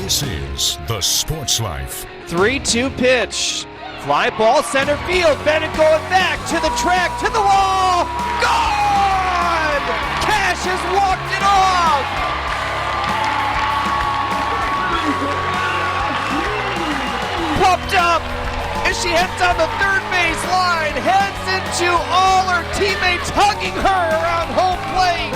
This is The Sports Life. 3-2 pitch. Fly ball center field. Bennett going back to the track, to the wall. Gone! Cash has walked it off. Popped up as she heads on the third base line. Heads into all her teammates hugging her around home plate.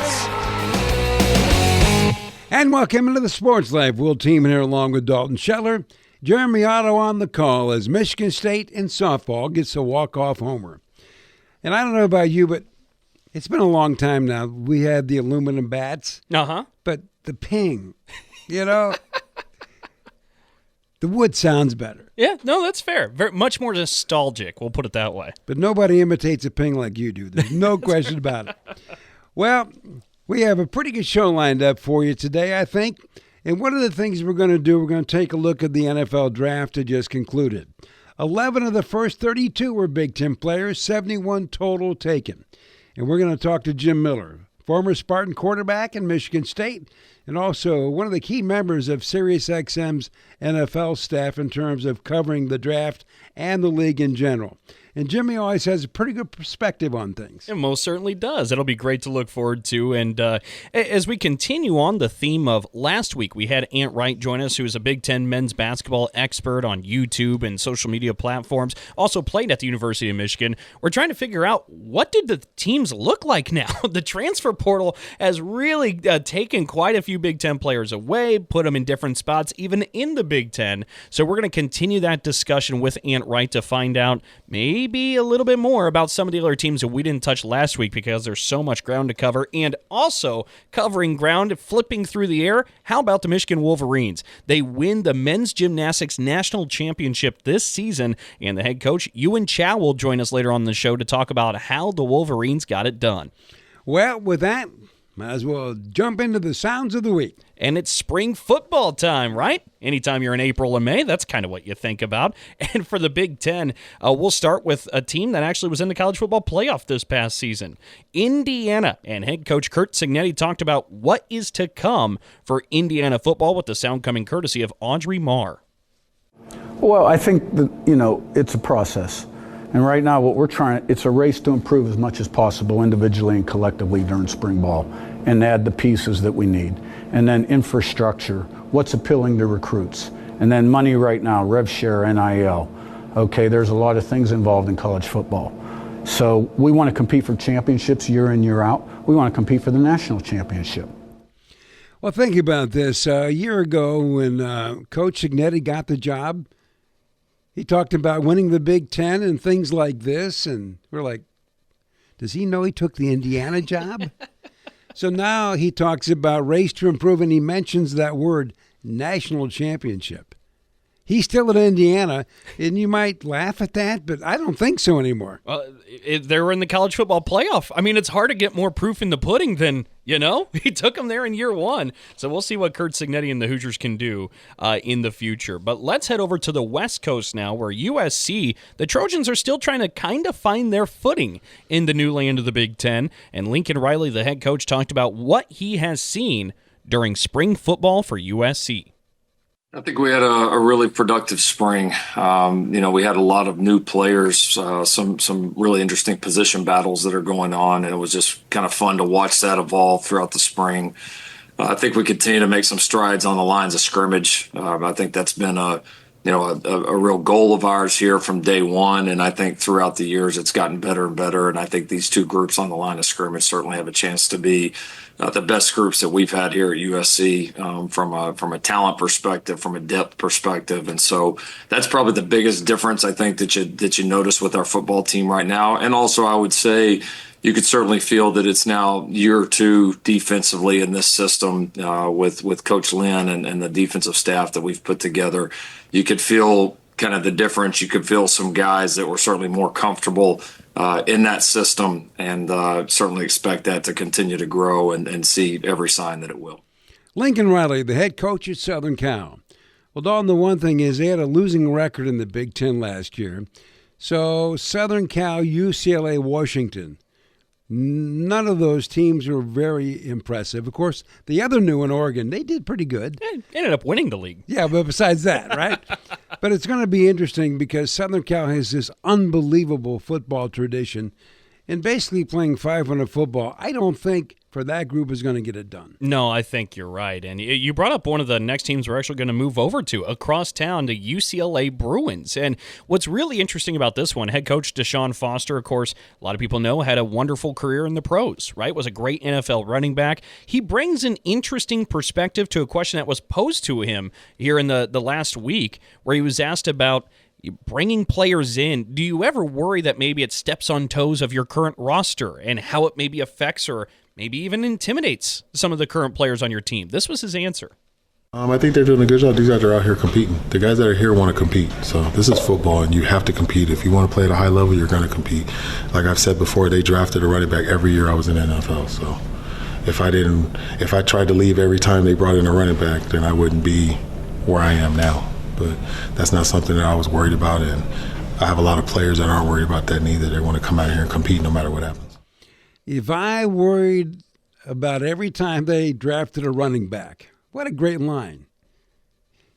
And welcome into the Sports Life. We'll team here along with Dalton Scheller. Jeremy Otto on the call as Michigan State in softball gets a walk-off homer. And I don't know about you, but it's been a long time now. We had the aluminum bats. Uh-huh. But the ping, the wood sounds better. Yeah, no, that's fair. Very much more nostalgic, we'll put it that way. But nobody imitates a ping like you do. There's no question about it. Well, we have a pretty good show lined up for you today, I think. And one of the things we're going to do, we're going to take a look at the NFL draft that just concluded. 11 of the first 32 were Big Ten players, 71 total taken. And we're going to talk to Jim Miller, former Spartan quarterback in Michigan State, and also one of the key members of SiriusXM's NFL staff in terms of covering the draft and the league in general. And Jimmy always has a pretty good perspective on things. It most certainly does. It'll be great to look forward to. And as we continue on the theme of last week, we had Ant Wright join us, who is a Big Ten men's basketball expert on YouTube and social media platforms, also played at the University of Michigan. We're trying to figure out, what did the teams look like now? The transfer portal has really taken quite a few Big Ten players away, put them in different spots, even in the Big Ten. So we're going to continue that discussion with Ant Wright to find out maybe a little bit more about some of the other teams that we didn't touch last week because there's so much ground to cover, and also covering ground, flipping through the air. How about the Michigan Wolverines? They win the men's gymnastics national championship this season, and the head coach, Yuan Xiao, will join us later on in the show to talk about how the Wolverines got it done. Well, with that, might as well jump into the sounds of the week. And it's spring football time, right? Anytime you're in April and May, that's kind of what you think about. And for the Big Ten, we'll start with a team that actually was in the college football playoff this past season. Indiana, and head coach Curt Cignetti talked about what is to come for Indiana football, with the sound coming courtesy of Audrey Marr. Well, I think that, it's a process. And right now what we're it's a race to improve as much as possible individually and collectively during spring ball and add the pieces that we need. And then infrastructure, what's appealing to recruits. And then money right now, rev share, NIL. Okay, there's a lot of things involved in college football. So we want to compete for championships year in, year out. We want to compete for the national championship. Well, think about this. A year ago when Coach Cignetti got the job, he talked about winning the Big Ten and things like this, and we're like, does he know he took the Indiana job? So now he talks about race to improve, and he mentions that word, national championship. He's still at Indiana, and you might laugh at that, but I don't think so anymore. Well, they were in the college football playoff. I mean, it's hard to get more proof in the pudding than, he took them there in year one. So we'll see what Curt Cignetti and the Hoosiers can do in the future. But let's head over to the West Coast now, where USC, the Trojans are still trying to kind of find their footing in the new land of the Big Ten. And Lincoln Riley, the head coach, talked about what he has seen during spring football for USC. I think we had a really productive spring. We had a lot of new players, some really interesting position battles that are going on, and it was just kind of fun to watch that evolve throughout the spring. I think we continue to make some strides on the lines of scrimmage. I think that's been a real goal of ours here from day one, and I think throughout the years it's gotten better and better, and I think these two groups on the line of scrimmage certainly have a chance to be the best groups that we've had here at USC from a talent perspective, from a depth perspective, and so that's probably the biggest difference I think that you notice with our football team right now. And also I would say you could certainly feel that it's now year two defensively in this system with Coach Lynn and the defensive staff that we've put together. You could feel kind of the difference. You could feel some guys that were certainly more comfortable in that system, and certainly expect that to continue to grow and see every sign that it will. Lincoln Riley, the head coach at Southern Cal. Well, Dalton, the one thing is they had a losing record in the Big Ten last year. So Southern Cal, UCLA, Washington. None of those teams were very impressive. Of course, the other new one, Oregon, they did pretty good. They ended up winning the league. Yeah, but besides that, right? But it's going to be interesting because Southern Cal has this unbelievable football tradition. And basically playing 500 football, I don't think for that group is going to get it done. No, I think you're right. And you brought up one of the next teams we're actually going to move over to, across town, to UCLA Bruins. And what's really interesting about this one, head coach Deshaun Foster, of course, a lot of people know, had a wonderful career in the pros, right? Was a great NFL running back. He brings an interesting perspective to a question that was posed to him here in the last week, where he was asked about bringing players in. Do you ever worry that maybe it steps on toes of your current roster and how it maybe affects or maybe even intimidates some of the current players on your team? This was his answer. I think they're doing a good job. These guys are out here competing. The guys that are here want to compete. So this is football, and you have to compete. If you want to play at a high level, you're going to compete. Like I've said before, they drafted a running back every year I was in the NFL. So if I tried to leave every time they brought in a running back, then I wouldn't be where I am now. But that's not something that I was worried about, and I have a lot of players that aren't worried about that neither. They want to come out here and compete no matter what happens. If I worried about every time they drafted a running back, what a great line.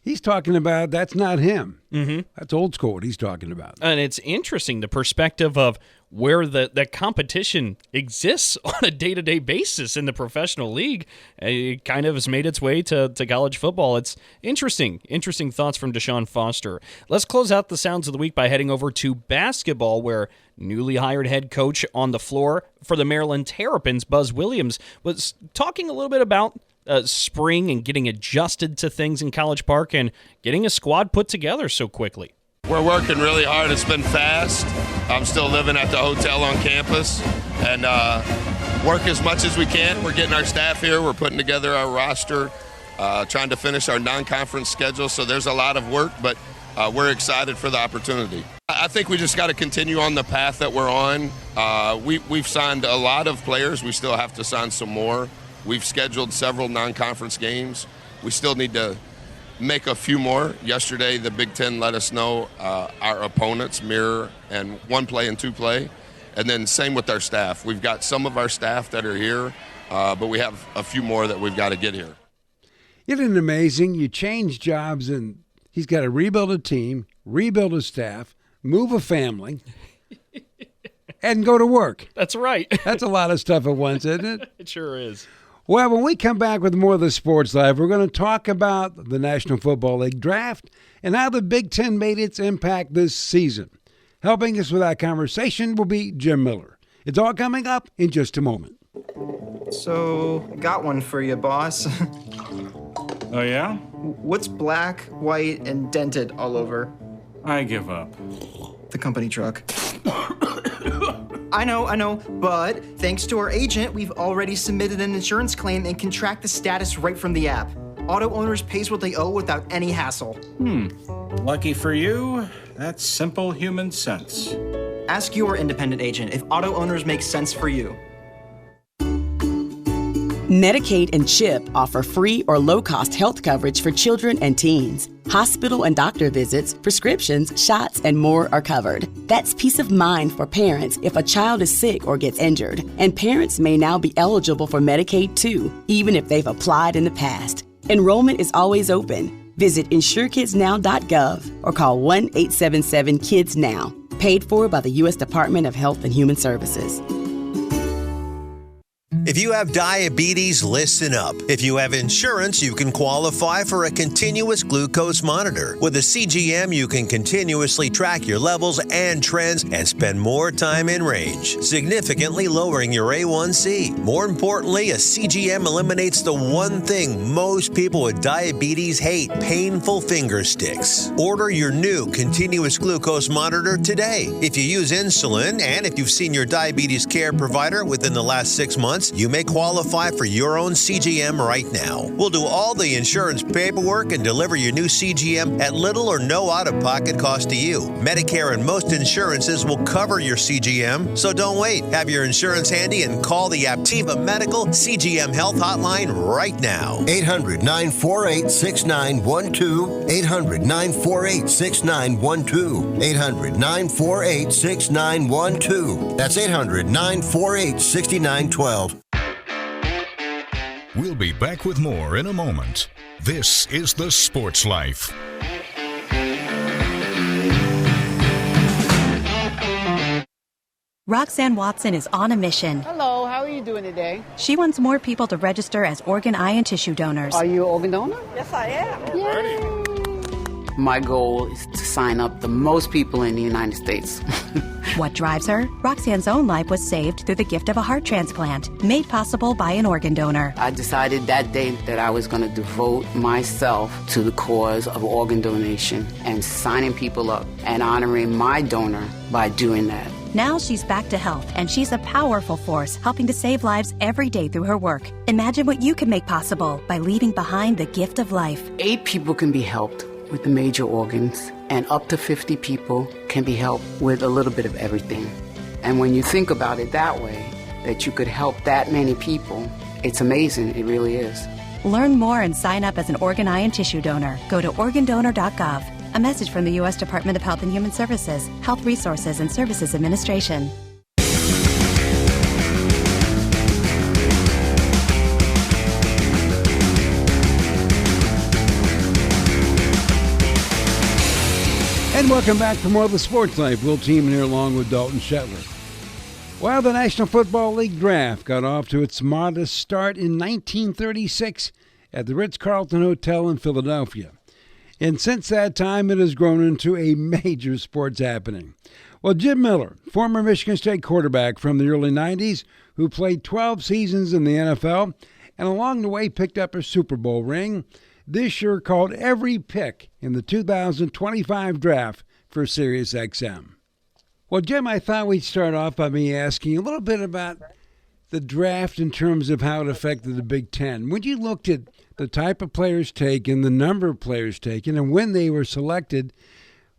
He's talking about that's not him. Mm-hmm. That's old school what he's talking about. And it's interesting, the perspective of where the competition exists on a day-to-day basis in the professional league. It kind of has made its way to college football. It's interesting thoughts from Deshaun Foster. Let's close out the Sounds of the Week by heading over to basketball, where newly hired head coach on the floor for the Maryland Terrapins, Buzz Williams, was talking a little bit about spring and getting adjusted to things in College Park and getting a squad put together so quickly. We're working really hard. It's been fast. I'm still living at the hotel on campus and work as much as we can. We're getting our staff here. We're putting together our roster, trying to finish our non-conference schedule. So there's a lot of work, but we're excited for the opportunity. I think we just got to continue on the path that we're on. We've signed a lot of players. We still have to sign some more. We've scheduled several non-conference games. We still need to make a few more. Yesterday, the Big Ten let us know our opponents, Mirror and 1-play and 2-play. And then same with our staff. We've got some of our staff that are here, but we have a few more that we've got to get here. Isn't it amazing? You change jobs and he's got to rebuild a team, rebuild a staff, move a family, and go to work. That's right. That's a lot of stuff at once, isn't it? It sure is. Well, when we come back with more of the Sports Live, we're going to talk about the National Football League draft and how the Big Ten made its impact this season. Helping us with that conversation will be Jim Miller. It's all coming up in just a moment. So, got one for you, boss. Oh, yeah? What's black, white, and dented all over? I give up. The company truck. I know, but thanks to our agent, we've already submitted an insurance claim and can track the status right from the app. Auto owners pays what they owe without any hassle. Lucky for you, that's simple human sense. Ask your independent agent if auto owners make sense for you. Medicaid and CHIP offer free or low-cost health coverage for children and teens. Hospital and doctor visits, prescriptions, shots, and more are covered. That's peace of mind for parents if a child is sick or gets injured. And parents may now be eligible for Medicaid too, even if they've applied in the past. Enrollment is always open. Visit insurekidsnow.gov or call 1-877-KIDS-NOW. Paid for by the U.S. Department of Health and Human Services. If you have diabetes, listen up. If you have insurance, you can qualify for a continuous glucose monitor. With a CGM, you can continuously track your levels and trends and spend more time in range, significantly lowering your A1C. More importantly, a CGM eliminates the one thing most people with diabetes hate: painful finger sticks. Order your new continuous glucose monitor today. If you use insulin and if you've seen your diabetes care provider within the last 6 months, you may qualify for your own CGM right now. We'll do all the insurance paperwork and deliver your new CGM at little or no out-of-pocket cost to you. Medicare and most insurances will cover your CGM, so don't wait. Have your insurance handy and call the Aptiva Medical CGM Health Hotline right now. 800-948-6912. 800-948-6912. 800-948-6912. That's 800-948-6912. We'll be back with more in a moment. This is The Sports Life. Roxanne Watson is on a mission. Hello, how are you doing today? She wants more people to register as organ, eye, and tissue donors. Are you an organ donor? Yes, I am. Yay. My goal is to sign up the most people in the United States. What drives her? Roxanne's own life was saved through the gift of a heart transplant, made possible by an organ donor. I decided that day that I was going to devote myself to the cause of organ donation and signing people up and honoring my donor by doing that. Now she's back to health, and she's a powerful force helping to save lives every day through her work. Imagine what you can make possible by leaving behind the gift of life. 8 people can be helped with the major organs, and up to 50 people can be helped with a little bit of everything. And when you think about it that way, that you could help that many people, it's amazing. It really is. Learn more and sign up as an organ, eye, and tissue donor. Go to organdonor.gov. A message from the U.S. Department of Health and Human Services, Health Resources and Services Administration. And welcome back for more of the Sports Life. We'll team in here along with Dalton Shetler. Well, the National Football League draft got off to its modest start in 1936 at the Ritz-Carlton Hotel in Philadelphia. And since that time, it has grown into a major sports happening. Well, Jim Miller, former Michigan State quarterback from the early 90s, who played 12 seasons in the NFL and along the way picked up a Super Bowl ring, this year called every pick in the 2025 draft for SiriusXM. Well, Jim, I thought we'd start off by me asking a little bit about the draft in terms of how it affected the Big Ten. When you looked at the type of players taken, the number of players taken, and when they were selected,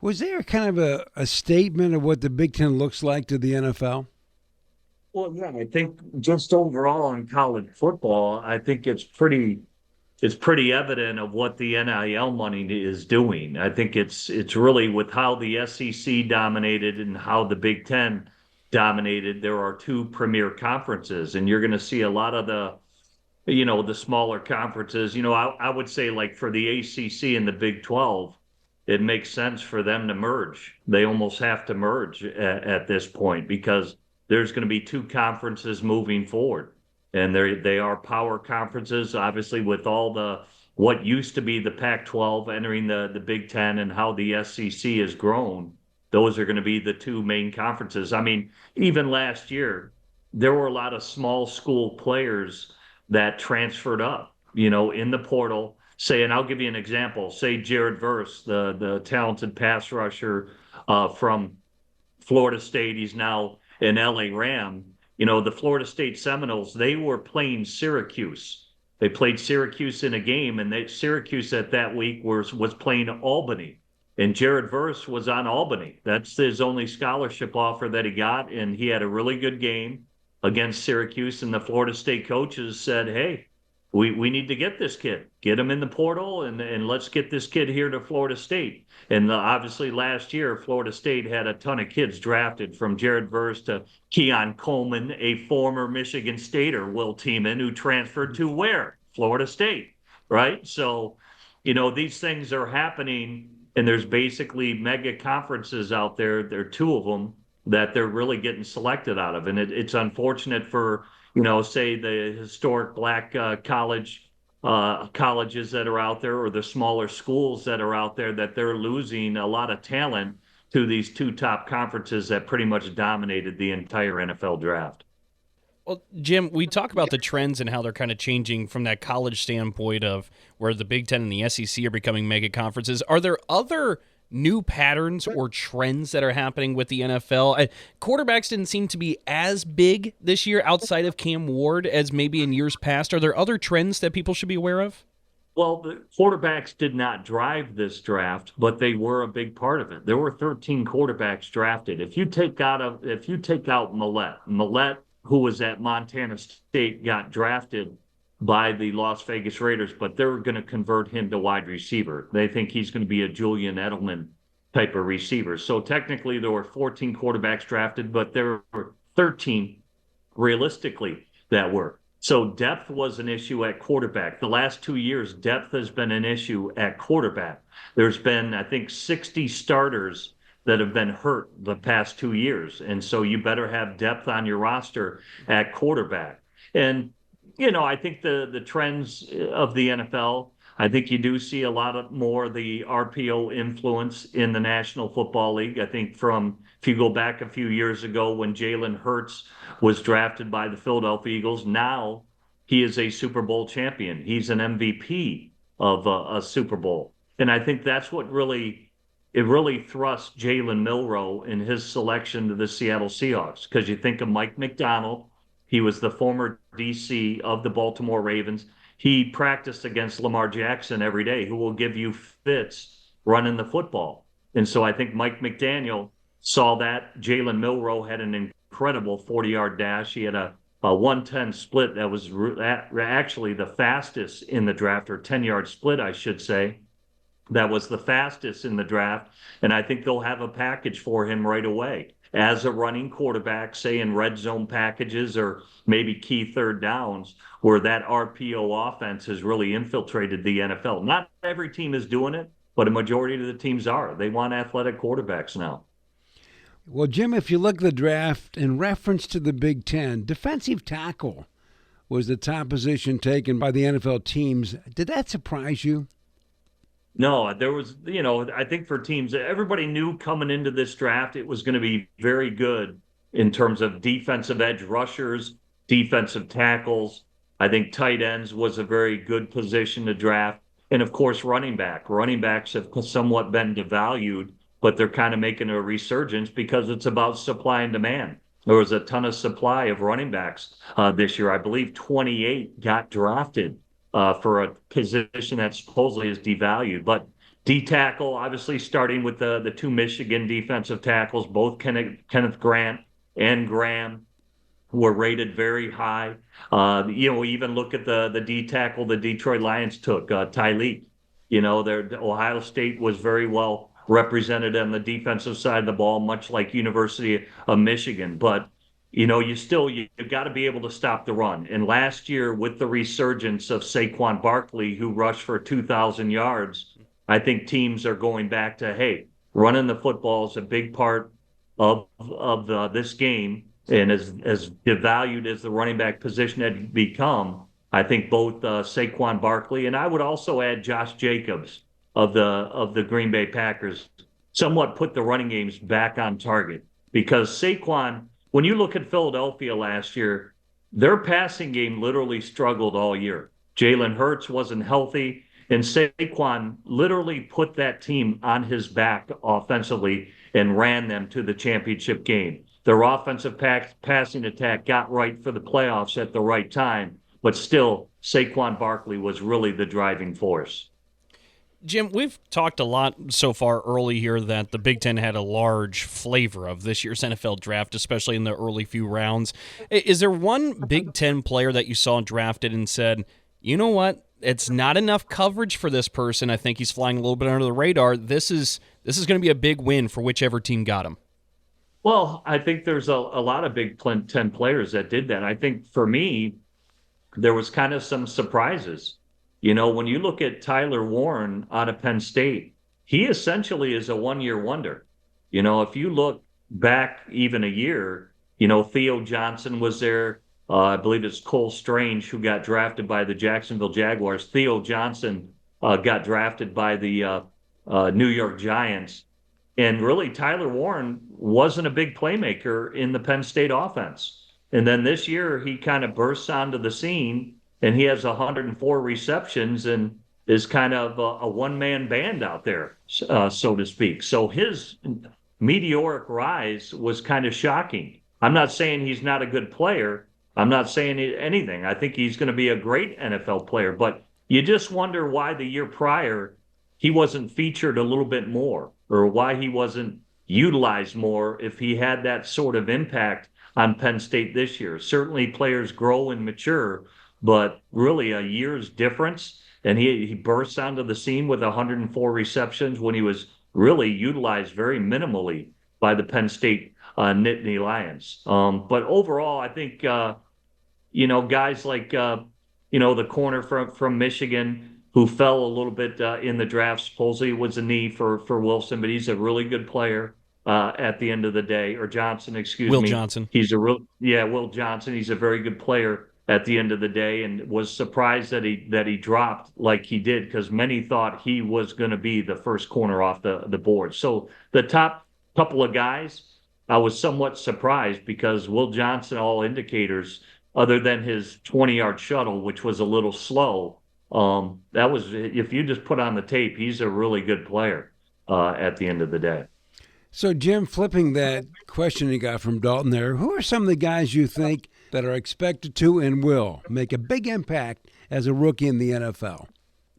was there kind of a statement of what the Big Ten looks like to the NFL? Well, yeah, I think just overall in college football, I think it's pretty evident of what the NIL money is doing. I think it's really with how the SEC dominated and how the Big Ten dominated. There are 2 premier conferences, and you're going to see a lot of the smaller conferences. I would say, like, for the ACC and the Big 12, it makes sense for them to merge. They almost have to merge at this point because there's going to be 2 conferences moving forward. And they are power conferences, obviously, with all what used to be the Pac-12 entering the Big Ten and how the SEC has grown. Those are going to be the 2 main conferences. I mean, even last year, there were a lot of small school players that transferred up, in the portal. And I'll give you an example. Say Jared Verse, the talented pass rusher from Florida State. He's now an LA Ram. The Florida State Seminoles, they were playing Syracuse. They played Syracuse in a game, and Syracuse at that week was playing Albany. And Jared Verse was on Albany. That's his only scholarship offer that he got, and he had a really good game against Syracuse. And the Florida State coaches said, hey, we need to get this kid. Get him in the portal, and let's get this kid here to Florida State. And obviously last year, Florida State had a ton of kids drafted, from Jared Verse to Keon Coleman, a former Michigan Stater, Will Tiemann, who transferred to where? Florida State, right? So, these things are happening, and there's basically mega conferences out there. There are 2 of them that they're really getting selected out of. And it's unfortunate for, say the historic black colleges that are out there, or the smaller schools that are out there, that they're losing a lot of talent to these 2 top conferences that pretty much dominated the entire NFL draft. Well, Jim, we talk about the trends and how they're kind of changing from that college standpoint of where the Big Ten and the SEC are becoming mega conferences. Are there other new patterns or trends that are happening with the NFL? Quarterbacks didn't seem to be as big this year outside of Cam Ward as maybe in years past. Are there other trends that people should be aware of? Well, the quarterbacks did not drive this draft, but they were a big part of it. There were 13 quarterbacks drafted. If you take out Millett, who was at Montana State, got drafted by the Las Vegas Raiders, but they're going to convert him to wide receiver. They think he's going to be a Julian Edelman type of receiver. So technically there were 14 quarterbacks drafted, but there were 13 realistically that were. So depth was an issue at quarterback. The last 2 years, depth has been an issue at quarterback. There's been, I think, 60 starters that have been hurt the past 2 years. And so you better have depth on your roster at quarterback. And, I think the trends of the NFL, I think you do see a lot more of the RPO influence in the National Football League. I think if you go back a few years ago when Jalen Hurts was drafted by the Philadelphia Eagles, now he is a Super Bowl champion. He's an MVP of a Super Bowl. And I think that's what really thrust Jalen Milroe in his selection to the Seattle Seahawks. Because you think of Mike McDonald, he was the former DC of the Baltimore Ravens. He practiced against Lamar Jackson every day, who will give you fits running the football. And so I think Mike McDaniel saw that. Jalen Milroe had an incredible 40-yard dash. He had a 110 split that was actually the fastest in the draft, or 10-yard split, I should say. That was the fastest in the draft. And I think they'll have a package for him right away as a running quarterback, say in red zone packages or maybe key third downs, where that RPO offense has really infiltrated the NFL. Not every team is doing it, but a majority of the teams are. They want athletic quarterbacks now. Well, Jim, if you look at the draft in reference to the Big Ten, defensive tackle was the top position taken by the NFL teams. Did that surprise you? No, there was, I think for teams, everybody knew coming into this draft it was going to be very good in terms of defensive edge rushers, defensive tackles. I think tight ends was a very good position to draft. And, of course, running back. Running backs have somewhat been devalued, but they're kind of making a resurgence because it's about supply and demand. There was a ton of supply of running backs this year. I believe 28 got drafted for a position that supposedly is devalued. But D-tackle, obviously starting with the two Michigan defensive tackles, both Kenneth Grant and Graham, were rated very high. Even look at the D-tackle the Detroit Lions took, Tyleek. Ohio State was very well represented on the defensive side of the ball, much like University of Michigan. But you've got to be able to stop the run. And last year, with the resurgence of Saquon Barkley, who rushed for 2,000 yards, I think teams are going back to, hey, running the football is a big part of this game. And as devalued as the running back position had become, I think both Saquon Barkley and I would also add Josh Jacobs of the Green Bay Packers somewhat put the running games back on target. Because Saquon, when you look at Philadelphia last year, their passing game literally struggled all year. Jalen Hurts wasn't healthy, and Saquon literally put that team on his back offensively and ran them to the championship game. Their offensive passing attack got right for the playoffs at the right time, but still, Saquon Barkley was really the driving force. Jim, we've talked a lot so far early here that the Big Ten had a large flavor of this year's NFL draft, especially in the early few rounds. Is there one Big Ten player that you saw drafted and said, you know what, it's not enough coverage for this person. I think he's flying a little bit under the radar. This is going to be a big win for whichever team got him. Well, I think there's a lot of Big Ten players that did that. I think for me, there was kind of some surprises. When you look at Tyler Warren out of Penn State, he essentially is a one-year wonder. If you look back even a year, Theo Johnson was there. I believe it's Cole Strange who got drafted by the Jacksonville Jaguars. Theo Johnson got drafted by the New York Giants. And really, Tyler Warren wasn't a big playmaker in the Penn State offense. And then this year, he kind of bursts onto the scene, and he has 104 receptions. And is kind of a one-man band out there, so to speak. So his meteoric rise was kind of shocking. I'm not saying he's not a good player. I'm not saying anything. I think he's going to be a great NFL player, but you just wonder why the year prior he wasn't featured a little bit more, or why he wasn't utilized more if he had that sort of impact on Penn State this year. Certainly players grow and mature, but really a year's difference. And he bursts onto the scene with 104 receptions when he was really utilized very minimally by the Penn State Nittany Lions. But overall, I think, guys like, the corner from Michigan who fell a little bit in the draft, supposedly it was a knee for Wilson, but he's a really good player at the end of the day. Or Johnson, excuse me. Will Johnson. Will Johnson. He's a very good player at the end of the day, and was surprised that he dropped like he did, because many thought he was going to be the first corner off the board. So the top couple of guys, I was somewhat surprised, because Will Johnson, all indicators, other than his 20-yard shuttle, which was a little slow, that was, if you just put on the tape, he's a really good player at the end of the day. So, Jim, flipping that question you got from Dalton there, who are some of the guys you think that are expected to and will make a big impact as a rookie in the NFL?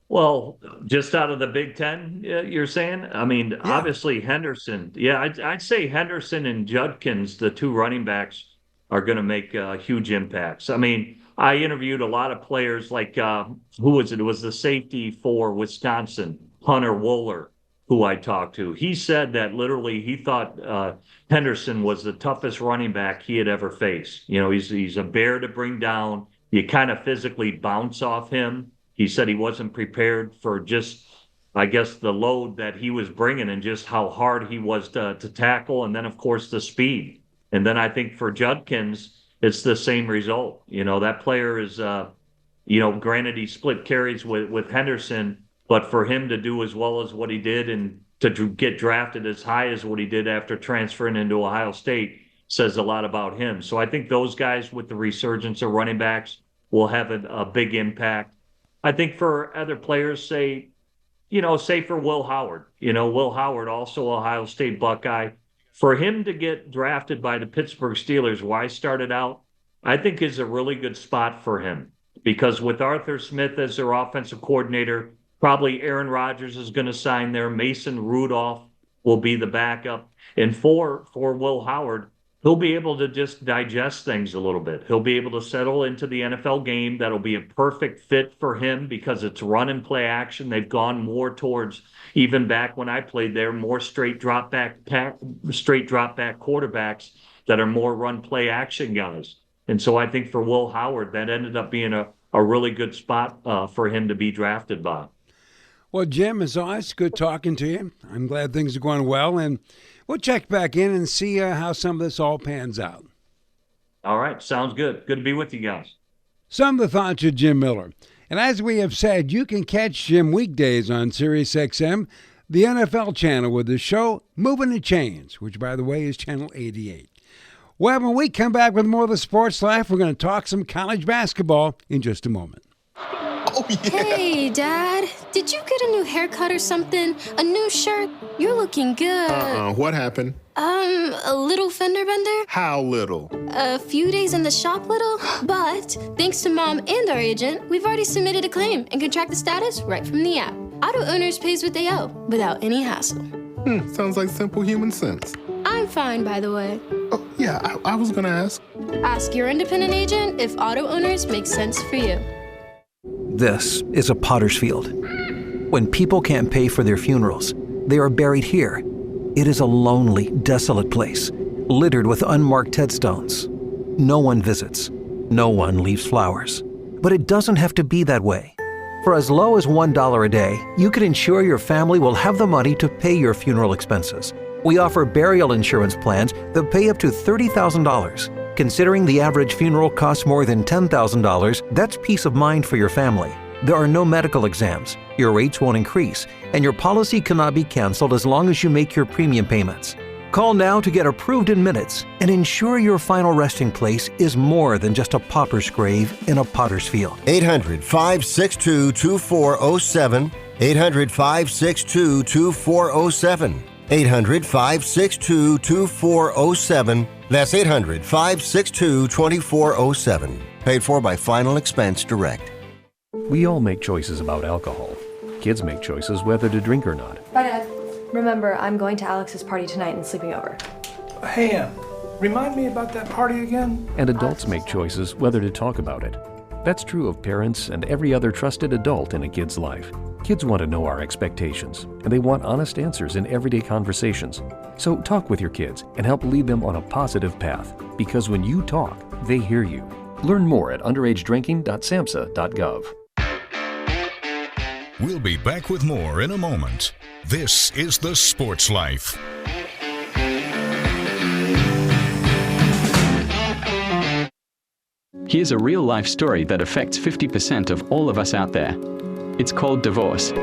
Well, just out of the Big Ten, you're saying? I mean, Obviously Henderson. Yeah, I'd say Henderson and Judkins, the two running backs, are going to make huge impacts. I mean, I interviewed a lot of players like, who was it? It was the safety for Wisconsin, Hunter Wohler, who I talked to. He said that literally he thought Henderson was the toughest running back he had ever faced. He's a bear to bring down. You kind of physically bounce off him. He said he wasn't prepared for just, I guess, the load that he was bringing and just how hard he was to tackle. And then, of course, the speed. And then I think for Judkins, it's the same result. That player is, granted he split carries with Henderson, but for him to do as well as what he did and to get drafted as high as what he did after transferring into Ohio State says a lot about him. So I think those guys with the resurgence of running backs will have a big impact. I think for other players, say for Will Howard. Will Howard, also Ohio State Buckeye. For him to get drafted by the Pittsburgh Steelers, where I started out, I think is a really good spot for him. Because with Arthur Smith as their offensive coordinator, probably Aaron Rodgers is going to sign there. Mason Rudolph will be the backup. And for Will Howard, he'll be able to just digest things a little bit. He'll be able to settle into the NFL game. That'll be a perfect fit for him because it's run and play action. They've gone more towards, even back when I played there, more straight drop back quarterbacks that are more run play action guys. And so I think for Will Howard, that ended up being a really good spot for him to be drafted by. Well, Jim, as always, good talking to you. I'm glad things are going well, and we'll check back in and see how some of this all pans out. All right, sounds good. Good to be with you guys. Some of the thoughts of Jim Miller. And as we have said, you can catch Jim weekdays on SiriusXM, the NFL channel, with the show Moving the Chains, which, by the way, is channel 88. Well, when we come back with more of the Sports Life, we're going to talk some college basketball in just a moment. Oh, yeah. Hey, Dad. Did you get a new haircut or something? A new shirt? You're looking good. What happened? A little fender bender? How little? A few days in the shop little. But thanks to Mom and our agent, we've already submitted a claim and can track the status right from the app. Auto Owners pays what they owe without any hassle. Sounds like simple human sense. I'm fine, by the way. Oh, yeah, I was gonna ask. Ask your independent agent if Auto Owners makes sense for you. This is a potter's field. When people can't pay for their funerals, they are buried here. It is a lonely, desolate place, littered with unmarked headstones. No one visits. No one leaves flowers. But it doesn't have to be that way. For as low as $1 a day, you can ensure your family will have the money to pay your funeral expenses. We offer burial insurance plans that pay up to $30,000. Considering the average funeral costs more than $10,000, that's peace of mind for your family. There are no medical exams, your rates won't increase, and your policy cannot be canceled as long as you make your premium payments. Call now to get approved in minutes and ensure your final resting place is more than just a pauper's grave in a potter's field. 800-562-2407. 800-562-2407. 800-562-2407. That's 800-562-2407. Paid for by Final Expense Direct. We all make choices about alcohol. Kids make choices whether to drink or not. Bye, Dad. Remember, I'm going to Alex's party tonight and sleeping over. Hey, Em, remind me about that party again? And adults make choices whether to talk about it. That's true of parents and every other trusted adult in a kid's life. Kids want to know our expectations, and they want honest answers in everyday conversations. So talk with your kids and help lead them on a positive path, because when you talk, they hear you. Learn more at underagedrinking.samhsa.gov. We'll be back with more in a moment. This is The Sports Life. Here's a real-life story that affects 50% of all of us out there. It's called divorce.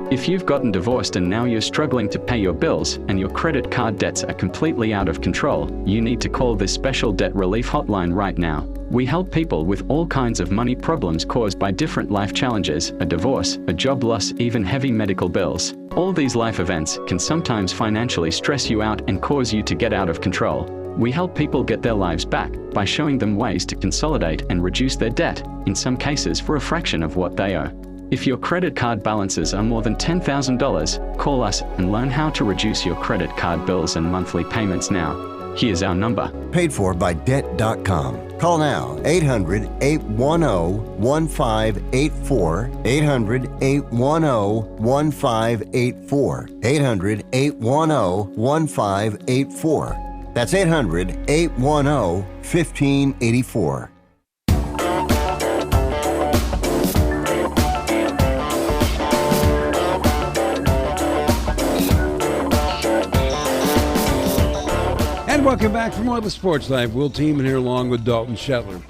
If you've gotten divorced and now you're struggling to pay your bills and your credit card debts are completely out of control, you need to call this special debt relief hotline right now. We help people with all kinds of money problems caused by different life challenges, a divorce, a job loss, even heavy medical bills. All these life events can sometimes financially stress you out and cause you to get out of control. We help people get their lives back by showing them ways to consolidate and reduce their debt, in some cases for a fraction of what they owe. If your credit card balances are more than $10,000, call us and learn how to reduce your credit card bills and monthly payments now. Here's our number. Paid for by Debt.com. Call now, 800-810-1584, 800-810-1584, 800-810-1584. That's 800-810-1584. And welcome back for more of the Sports Life. Will Teeman here along with Dalton Shetler.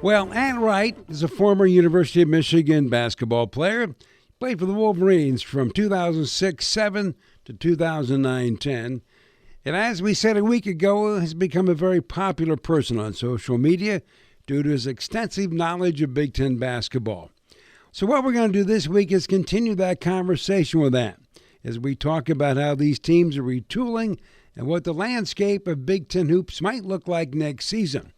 Well, Ant Wright is a former University of Michigan basketball player. Played for the Wolverines from 2006-07 to 2009-10. And as we said a week ago, has become a very popular person on social media due to his extensive knowledge of Big Ten basketball. So what we're going to do this week is continue that conversation with Ant as we talk about how these teams are retooling and what the landscape of Big Ten hoops might look like next season.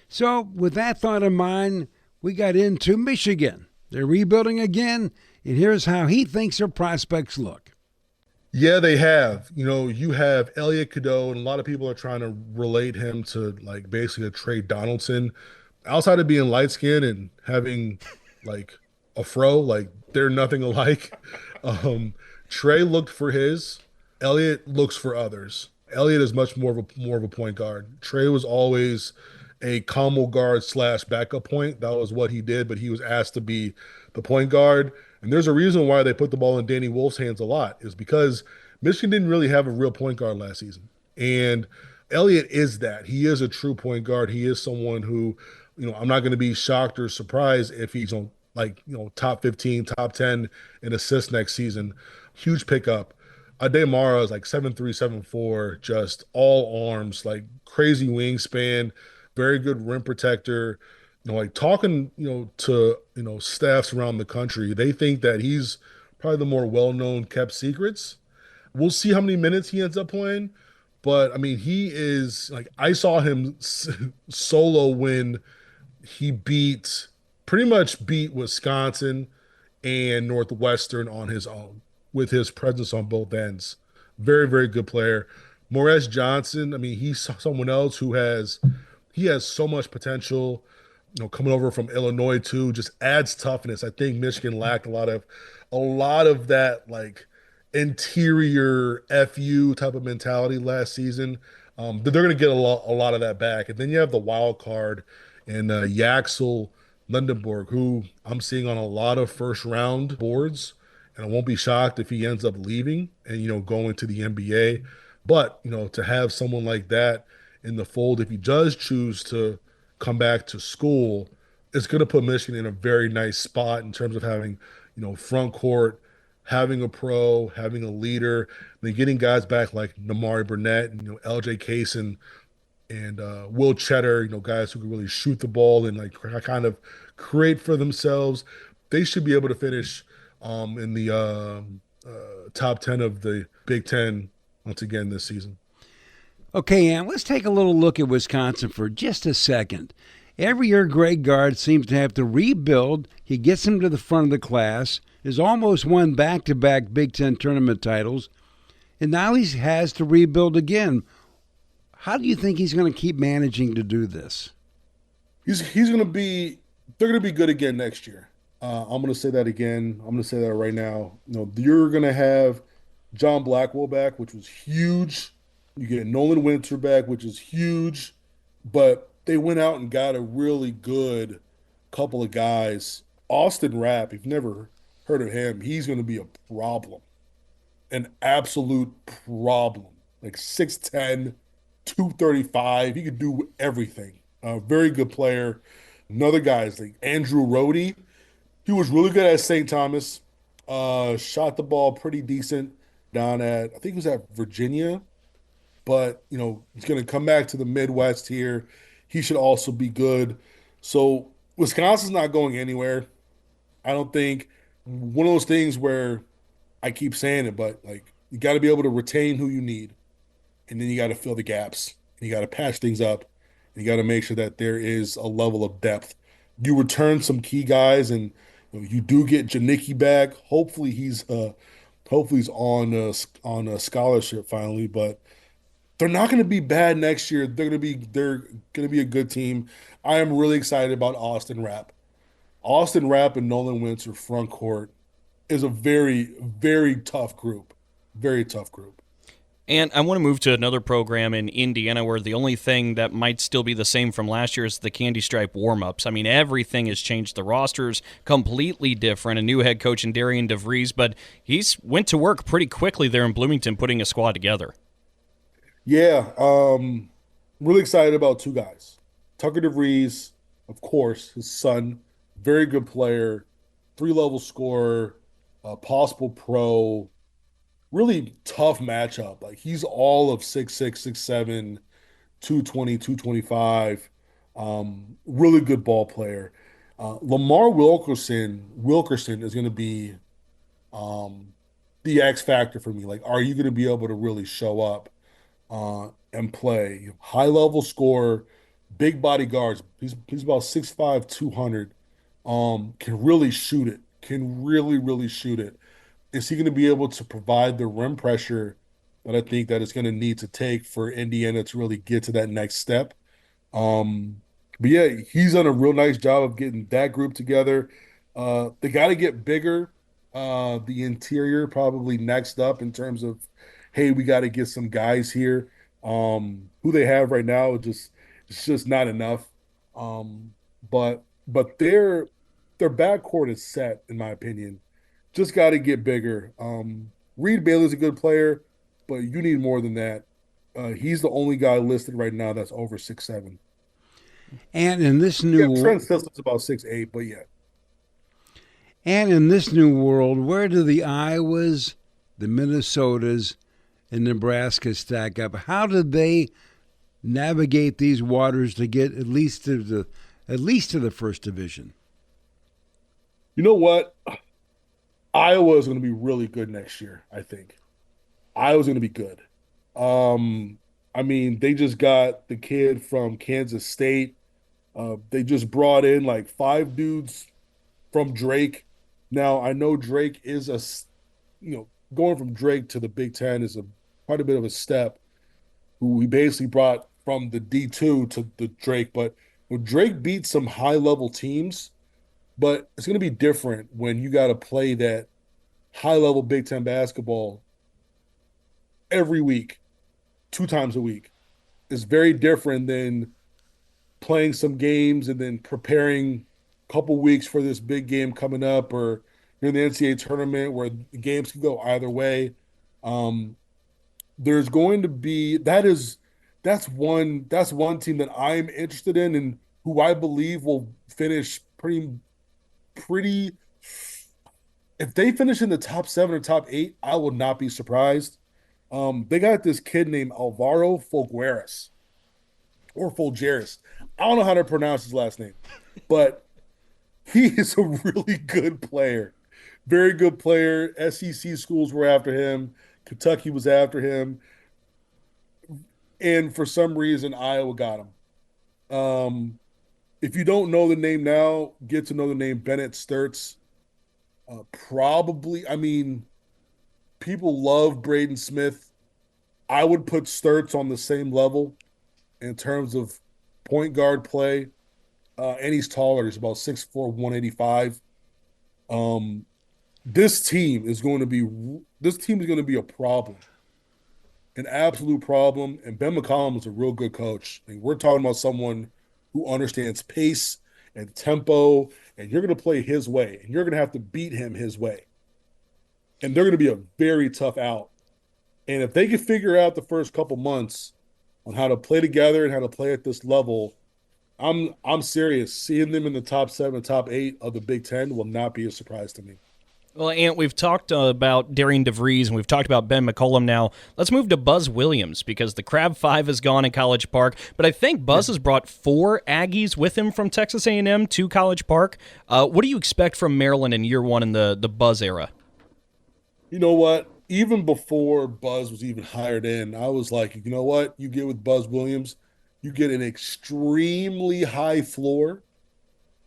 So with that thought in mind, we got into Michigan. They're rebuilding again, and here's how he thinks their prospects look. Yeah, they have. You know, you have Elliot Cadeau, and a lot of people are trying to relate him to, like, basically a Trey Donaldson. Outside of being light-skinned and having, like, a fro, like, they're nothing alike. Trey looked for his. Elliot looks for others. Elliot is much more of a point guard. Trey was always a combo guard / backup point. That was what he did, but he was asked to be the point guard. And there's a reason why they put the ball in Danny Wolf's hands a lot, is because Michigan didn't really have a real point guard last season. And Elliot is that. He is a true point guard. He is someone who, you know, I'm not going to be shocked or surprised if he's on, like, you know, top 15, top 10 in assists next season. Huge pickup. Ademara is like 7'3", 7'4", just all arms, like crazy wingspan, very good rim protector. You know, like talking, you know, to, you know, staffs around the country, they think that he's probably the more well-known kept secrets. We'll see how many minutes he ends up playing, but I mean, he is like, I saw him solo when he pretty much beat Wisconsin and Northwestern on his own, with his presence on both ends. Very, very good player. Morris Johnson, I mean, he's someone else who has so much potential, you know, coming over from Illinois too, just adds toughness. I think Michigan lacked a lot of that, like, interior FU type of mentality last season. They're going to get a lot of that back. And then you have the wild card in Yaxel Lundenborg, who I'm seeing on a lot of first round boards. And I won't be shocked if he ends up leaving and, you know, going to the NBA. But, you know, to have someone like that in the fold, if he does choose to come back to school, it's going to put Michigan in a very nice spot in terms of having, you know, front court having a pro, having a leader, then getting guys back like Namari Burnett and LJ Case and Will Cheddar, guys who can really shoot the ball and like kind of create for themselves. They should be able to finish in the top 10 of the Big Ten once again this season. Okay, Ant, let's take a little look at Wisconsin for just a second. Every year, Greg Gard seems to have to rebuild. He gets him to the front of the class, has almost won back-to-back Big Ten tournament titles, and now he has to rebuild again. How do you think he's going to keep managing to do this? He's going to be – they're going to be good again next year. I'm going to say that again. I'm going to say that right now. You're going to have John Blackwell back, which was huge. You get Nolan Winter back, which is huge. But they went out and got a really good couple of guys. Austin Rapp, if you've never heard of him, he's going to be a problem. An absolute problem. Like 6'10", 235. He could do everything. Very good player. Another guy is like Andrew Rohde. He was really good at St. Thomas. Shot the ball pretty decent down at, I think he was at Virginia. But, he's going to come back to the Midwest here. He should also be good. So Wisconsin's not going anywhere. I don't think one of those things where I keep saying it, but like you got to be able to retain who you need. And then you got to fill the gaps. And you got to patch things up. And you got to make sure that there is a level of depth. You return some key guys, and you do get Janicki back. Hopefully he's on a scholarship finally, but they're not going to be bad next year. They're going to be a good team. I am really excited about Austin Rapp. Austin Rapp and Nolan Winter front court is a very, very tough group. Very tough group. And I want to move to another program in Indiana where the only thing that might still be the same from last year is the Candy Stripe warm-ups. I mean, everything has changed. The roster's completely different. A new head coach in Darian DeVries, but he's went to work pretty quickly there in Bloomington putting a squad together. Yeah, really excited about two guys. Tucker DeVries, of course, his son, very good player, 3-level scorer, possible pro, really tough matchup. Like he's all of 6'6", 6'7", 220, 225. Really good ball player. Lamar Wilkerson is going to be the X factor for me. Like, are you going to be able to really show up and play? High level scorer, big body guards. He's about 6'5", 200. Can really shoot it. Can really, really shoot it. Is he going to be able to provide the rim pressure that I think that it's going to need to take for Indiana to really get to that next step? But yeah, he's done a real nice job of getting that group together. They got to get bigger. The interior probably next up in terms of, hey, we got to get some guys here. Who they have right now it's just not enough. But their backcourt is set, in my opinion. Just got to get bigger. Reed Bailey's a good player, but you need more than that. He's the only guy listed right now that's over 6'7". And in this new Trent Stilson's about 6'8", but yeah. And in this new world, where do the Iowas, the Minnesotas, and Nebraska stack up? How did they navigate these waters to get at least to the first division? You know what? Iowa is going to be really good next year, I think. Iowa's going to be good. I mean, they just got the kid from Kansas State. They just brought in like 5 dudes from Drake. Now, I know Drake is going from Drake to the Big Ten is quite a bit of a step. Who we basically brought from the D2 to the Drake. But Drake beat some high-level teams. But it's going to be different when you got to play that high-level Big Ten basketball every week, 2 times a week. It's very different than playing some games and then preparing a couple weeks for this big game coming up, or you're in the NCAA tournament where the games can go either way. There's going to be that's one team that I'm interested in and who I believe will finish pretty if they finish in the top 7 or top 8, I will not be surprised. They got this kid named Alvaro Folgueras or Folgeras. I don't know how to pronounce his last name, but he is a really good player. Very good player. SEC schools were after him. Kentucky was after him. And for some reason, Iowa got him. If you don't know the name now, get to know the name Bennett Sturtz. Probably, I mean, people love Braden Smith. I would put Sturtz on the same level in terms of point guard play. And he's taller. He's about 6'4", 185. This team is going to be a problem, an absolute problem. And Ben McCollum is a real good coach. I mean, we're talking about someone who understands pace and tempo, and you're going to play his way, and you're going to have to beat him his way. And they're going to be a very tough out. And if they can figure out the first couple months on how to play together and how to play at this level, I'm serious. Seeing them in the top 7, top 8 of the Big Ten will not be a surprise to me. Well, Ant, we've talked about Darian DeVries, and we've talked about Ben McCollum now. Let's move to Buzz Williams, because the Crab 5 is gone in College Park, but I think Buzz has brought 4 Aggies with him from Texas A&M to College Park. What do you expect from Maryland in year 1 in the Buzz era? You know what? Even before Buzz was even hired in, I was like, you know what? You get with Buzz Williams, you get an extremely high floor.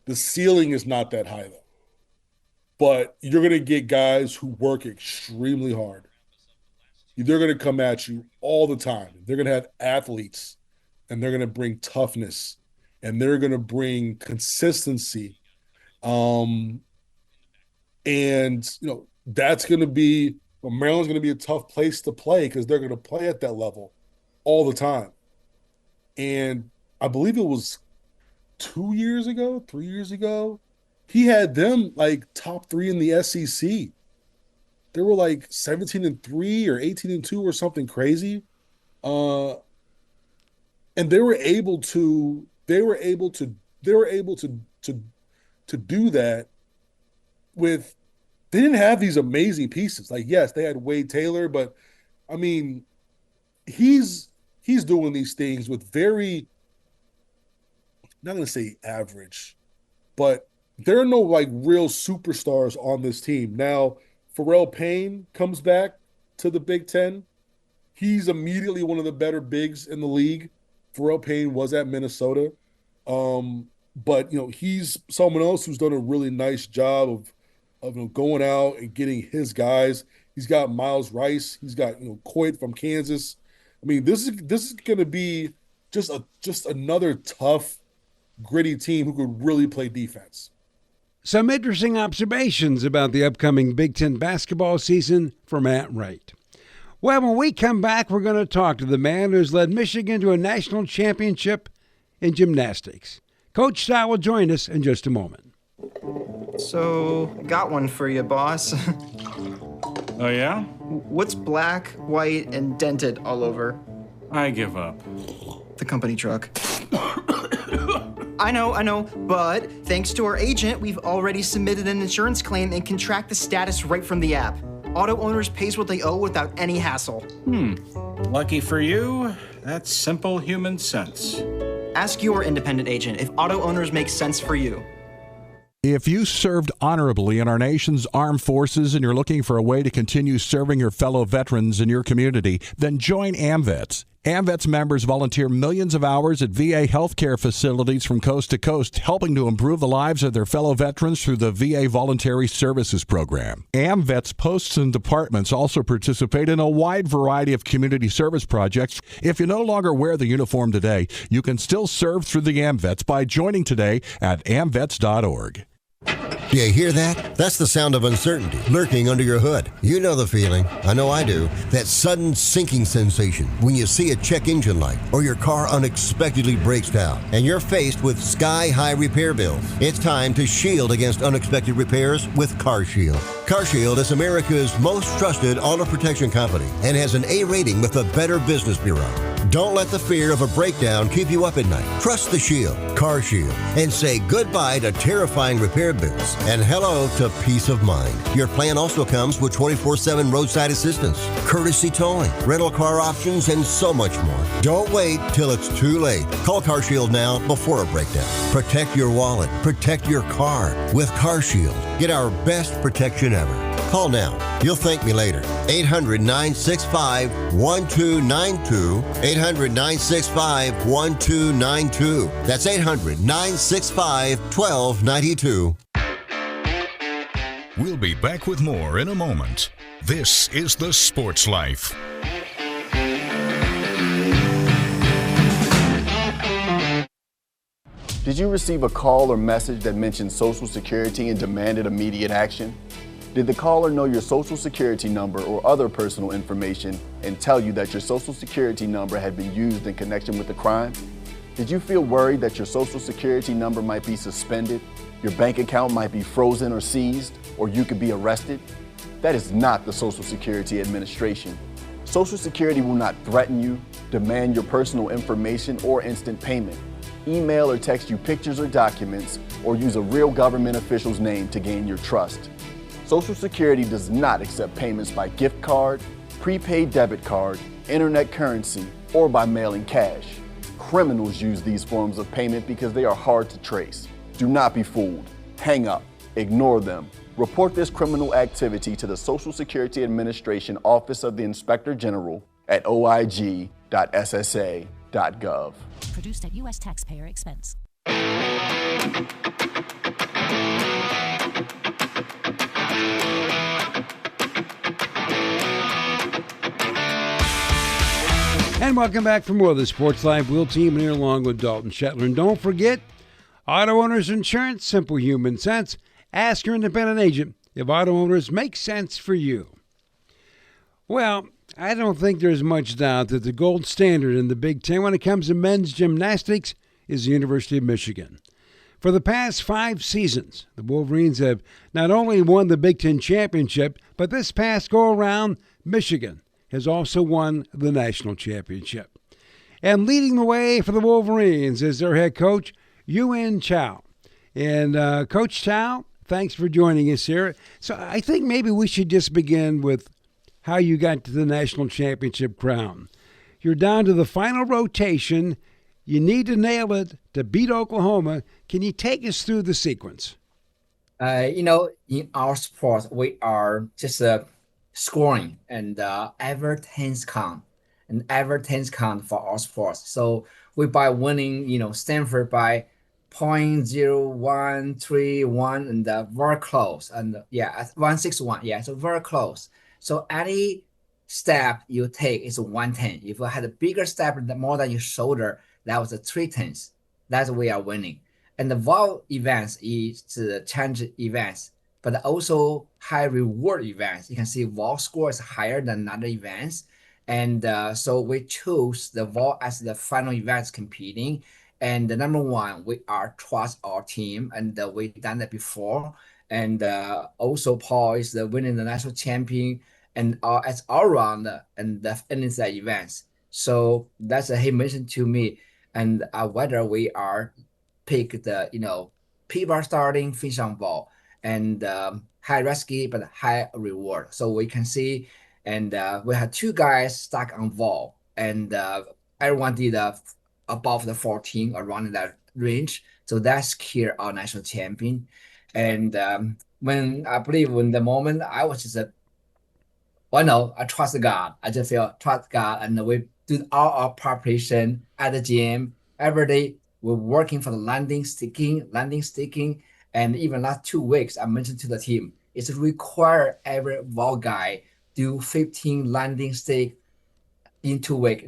The ceiling is not that high, though. But you're going to get guys who work extremely hard. They're going to come at you all the time. They're going to have athletes, and they're going to bring toughness, and they're going to bring consistency. And, that's going to be – Maryland's going to be a tough place to play because they're going to play at that level all the time. And I believe it was 3 years ago, he had them like top 3 in the SEC. They were like 17-3 or 18-2 or something crazy. And they were able to do that with, they didn't have these amazing pieces. Like, yes, they had Wade Taylor, but I mean, he's doing these things with very, I'm not going to say average, but there are no like real superstars on this team. Now, Pharrell Payne comes back to the Big Ten. He's immediately one of the better bigs in the league. Pharrell Payne was at Minnesota. But, he's someone else who's done a really nice job of going out and getting his guys. He's got Miles Rice. He's got, Coit from Kansas. I mean, this is going to be just another tough, gritty team who could really play defense. Some interesting observations about the upcoming Big Ten basketball season from Ant Wright. Well, when we come back, we're going to talk to the man who's led Michigan to a national championship in gymnastics. Coach Xiao will join us in just a moment. So, got one for you, boss. Oh, yeah? What's black, white, and dented all over? I give up. The company truck. I know, but thanks to our agent, we've already submitted an insurance claim and can track the status right from the app. Auto owners pays what they owe without any hassle. Lucky for you, that's simple human sense. Ask your independent agent if auto owners make sense for you. If you served honorably in our nation's armed forces and you're looking for a way to continue serving your fellow veterans in your community, then join AMVETS. AMVETS members volunteer millions of hours at VA healthcare facilities from coast to coast, helping to improve the lives of their fellow veterans through the VA Voluntary Services Program. AMVETS posts and departments also participate in a wide variety of community service projects. If you no longer wear the uniform today, you can still serve through the AMVETS by joining today at amvets.org. Do you hear that? That's the sound of uncertainty lurking under your hood. You know the feeling. I know I do. That sudden sinking sensation when you see a check engine light or your car unexpectedly breaks down and you're faced with sky-high repair bills. It's time to shield against unexpected repairs with CarShield. CarShield is America's most trusted auto protection company and has an A rating with the Better Business Bureau. Don't let the fear of a breakdown keep you up at night. Trust the Shield, CarShield, and say goodbye to terrifying repair bills. Gymnastics. And hello to peace of mind. Your plan also comes with 24/7 roadside assistance, courtesy towing, rental car options, and so much more. Don't wait till it's too late. Call CarShield now before a breakdown. Protect your wallet. Protect your car with CarShield. Get our best protection ever. Call now. You'll thank me later. 800-965-1292. 800-965-1292. That's 800-965-1292. We'll be back with more in a moment. This is The Sports Life. Did you receive a call or message that mentioned Social Security and demanded immediate action? Did the caller know your Social Security number or other personal information and tell you that your Social Security number had been used in connection with the crime? Did you feel worried that your Social Security number might be suspended, your bank account might be frozen or seized, or you could be arrested? That is not the Social Security Administration. Social Security will not threaten you, demand your personal information, or instant payment, email or text you pictures or documents, or use a real government official's name to gain your trust. Social Security does not accept payments by gift card, prepaid debit card, internet currency, or by mailing cash. Criminals use these forms of payment because they are hard to trace. Do not be fooled. Hang up. Ignore them. Report this criminal activity to the Social Security Administration Office of the Inspector General at oig.ssa.gov. Produced at U.S. taxpayer expense. And welcome back for more of the Sports Live Wheel Team here along with Dalton Shetler. And don't forget, Auto Owners Insurance, simple human sense. Ask your independent agent if auto owners make sense for you. Well, I don't think there's much doubt that the gold standard in the Big Ten when it comes to men's gymnastics is the University of Michigan. For the past 5 seasons, the Wolverines have not only won the Big Ten championship, but this past go-around, Michigan has also won the national championship. And leading the way for the Wolverines is their head coach, Yuan Xiao. And Coach Xiao, thanks for joining us here. So I think maybe we should just begin with how you got to the national championship crown. You're down to the final rotation. You need to nail it to beat Oklahoma. Can you take us through the sequence? In our sport, we are just scoring and every 10s count and every 10s count for our sports. So we by winning, Stanford by 0.0131 and very close. And 161. Yeah, so very close. So any step you take is 110. If you had a bigger step more than your shoulder, that was a 3/10. That's we are winning. And the vault events is the challenge events, but also high reward events. You can see vault score is higher than other events. And so we chose the vault as the final events competing. And the number one, we are trust our team, and we've done that before. And also Paul is winning the national champion and as all round and the NSA events. So that's he mentioned to me, and whether we are pick the people starting fish on ball and high risky but high reward. So we can see, and we had 2 guys stuck on ball, and everyone did above the 14 around that range. So that's here our national champion. And when I believe in the moment, I was just I trust God. I just feel trust God, and we do all our preparation at the gym every day. We're working for the landing, sticking, and even last 2 weeks, I mentioned to the team, it's required every vault guy do 15 landing stick in 2 weeks.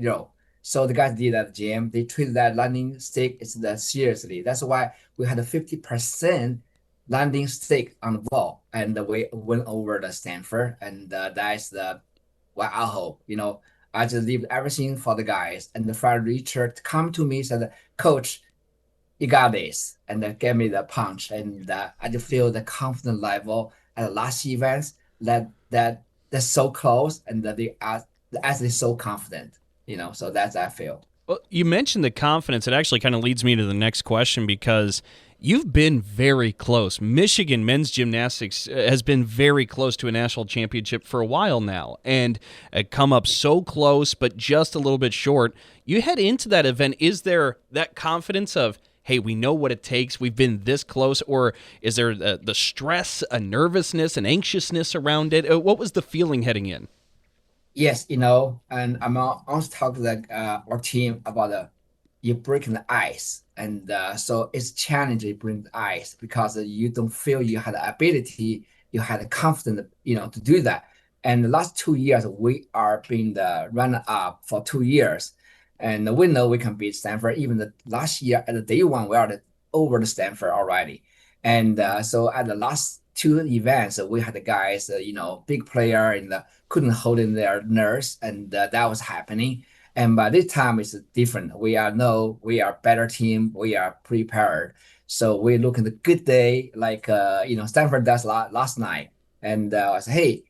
So the guys did at the gym. They treat that landing stick seriously. That's why we had a 50% landing stick on the ball, and we went over the Stanford, and that's what I hope. I just leave everything for the guys, and the Fred Richard come to me said, "Coach, you got this," and gave me the punch, and I just feel the confidence level at the last events that they're so close, and that they are actually so confident. So that's I feel. Well, you mentioned the confidence. It actually kind of leads me to the next question because you've been very close. Michigan men's gymnastics has been very close to a national championship for a while now and come up so close, but just a little bit short. You head into that event. Is there that confidence of, hey, we know what it takes, we've been this close, or is there the stress, a nervousness, an anxiousness around it? What was the feeling heading in? Yes, and I'm also talking to our team about you breaking the ice, and so it's challenging to break the ice because you don't feel you had the ability, you had the confidence, to do that. And the last 2 years, we are being the runner-up for 2 years, and we know we can beat Stanford. Even the last year at the day one, we are over the Stanford already. And so at the last 2 events, we had the guys, big player and couldn't hold in their nerves, and that was happening. And by this time, it's different. We are better team. We are prepared. So we look at the good day, like Stanford does last night, and I said, hey,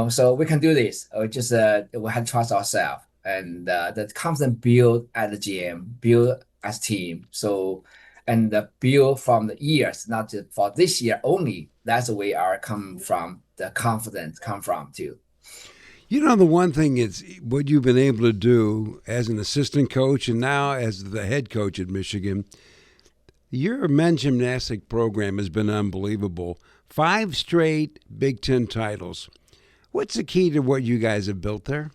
so we can do this. We just we have to trust ourselves, and the confidence build at the gym, build as team. So and build from the years, not just for this year only. That's where we are come from. The confidence come from too. The one thing is what you've been able to do as an assistant coach and now as the head coach at Michigan. Your men's gymnastic program has been unbelievable. 5 straight Big Ten titles. What's the key to what you guys have built there?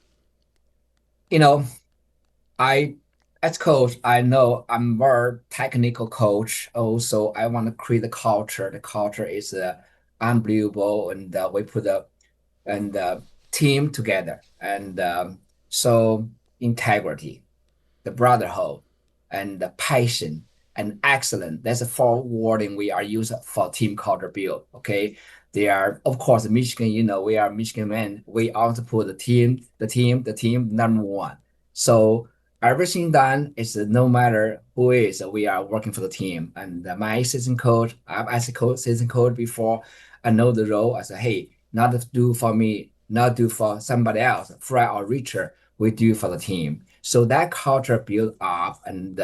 As coach, I know I'm more technical coach. Also, I want to create the culture. The culture is unbelievable, and we put the team together. And so integrity, the brotherhood, and the passion, and excellence. That's a 4 wording we are using for team culture build. Okay, they are, of course, Michigan. We are Michigan men. We also put the team number one. So everything done is no matter who is, we are working for the team. And my assistant coach, I've assistant coach before, I know the role. I say, hey, not to do for me, not do for somebody else, Fred or Richard, we do for the team. So that culture built up, and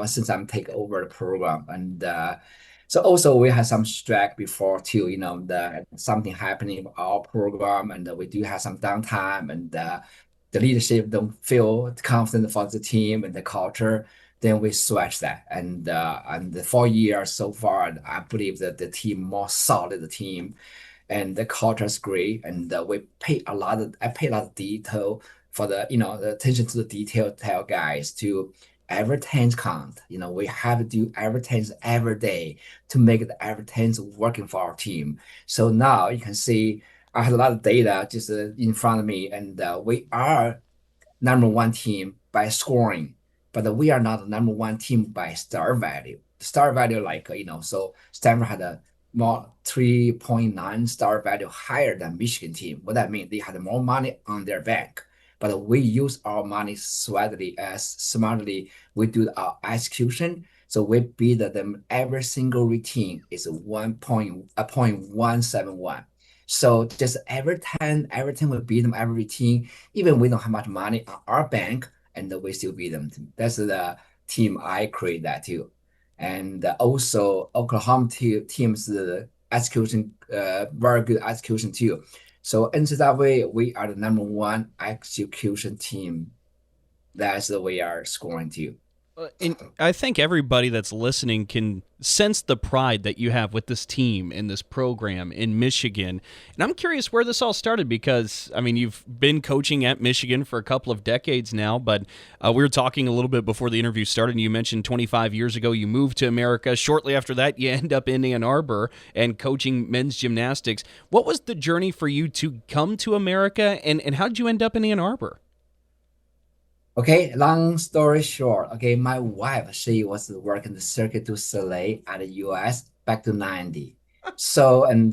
since I'm taking over the program, and so also we had some strike before too. Something happening in our program, and we do have some downtime, and the leadership don't feel confident for the team and the culture, then we switch that. And the 4 years so far, I believe that the team more solid, the team, and the culture is great. And I pay a lot of detail for the attention to the detail, tell guys to every tense count. We have to do every tense every day to make the every tense working for our team. So now you can see I have a lot of data just in front of me, and we are number 1 team by scoring, but we are not the number 1 team by star value. Star value, so Stanford had a more 3.9 star value higher than Michigan team. What that means, they had more money on their bank, but we use our money smartly. We do our execution. So we beat them every single routine is 0.171. So just every time we beat them every routine, even we don't have much money on our bank, and we still beat them. That's the team I create that too. And also Oklahoma team's execution, very good execution too. So in that way, we are the number 1 execution team. That's the way we are scoring too. And I think everybody that's listening can sense the pride that you have with this team and this program in Michigan. And I'm curious where this all started because, you've been coaching at Michigan for a couple of decades now, but we were talking a little bit before the interview started, and you mentioned 25 years ago you moved to America. Shortly after that, you end up in Ann Arbor and coaching men's gymnastics. What was the journey for you to come to America, and how did you end up in Ann Arbor? Okay, long story short, my wife, she was working the Circuit du Soleil at the U.S. back to 90. So, and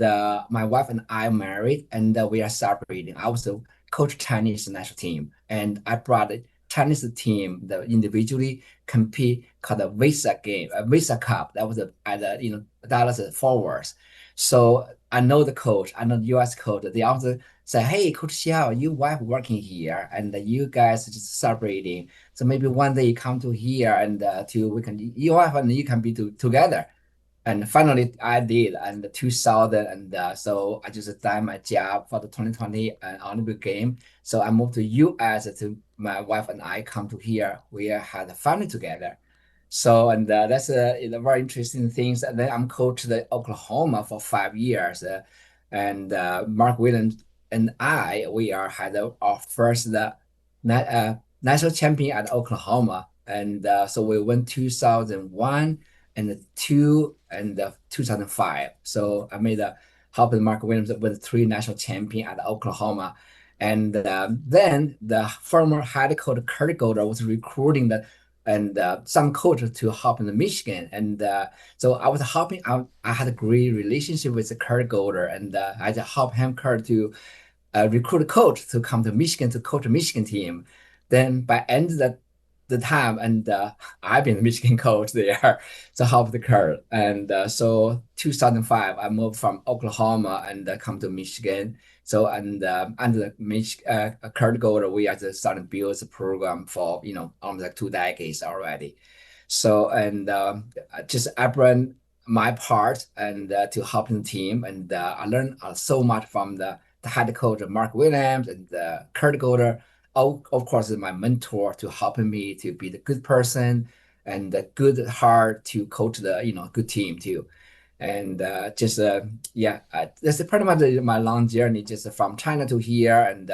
my wife and I married, and we are separating. I was a coach Chinese national team, and I brought the Chinese team that individually compete called the Visa game, a Visa Cup. That was at Dallas Forwards. So I know the coach, I know the U.S. coach. They also say, hey, Coach Xiao, your wife working here, and you guys just celebrating. So maybe one day you come to here and your wife and you can be together. And finally, I did, and 2000, and so I just done my job for the 2020 Olympic game. So I moved to U.S. to my wife and I come to here. We had a family together. So that's a very interesting things. And then I'm coached at Oklahoma for 5 years, and Mark Williams and we had our first national champion at Oklahoma, and so we won 2001 and 2005. So I helped Mark Williams win 3 national champion at Oklahoma. And then the former head coach Kurt Golder was recruiting some coach to help in Michigan. And so I was helping out. I had a great relationship with Kurt Golder, and I just helped him, Kurt, to recruit a coach to come to Michigan to coach a Michigan team. Then by end of the time, and I've been the Michigan coach there, so help the Kurt. And so 2005, I moved from Oklahoma and come to Michigan. So under Kurt Golder, we actually started to build a program for almost like 2 decades already. So I bring my part and to help the team, and I learned so much from the head coach Mark Williams and Kurt Golder. Of course, is my mentor to helping me to be the good person and the good heart to coach the good team too. And that's pretty much my long journey, just from China to here and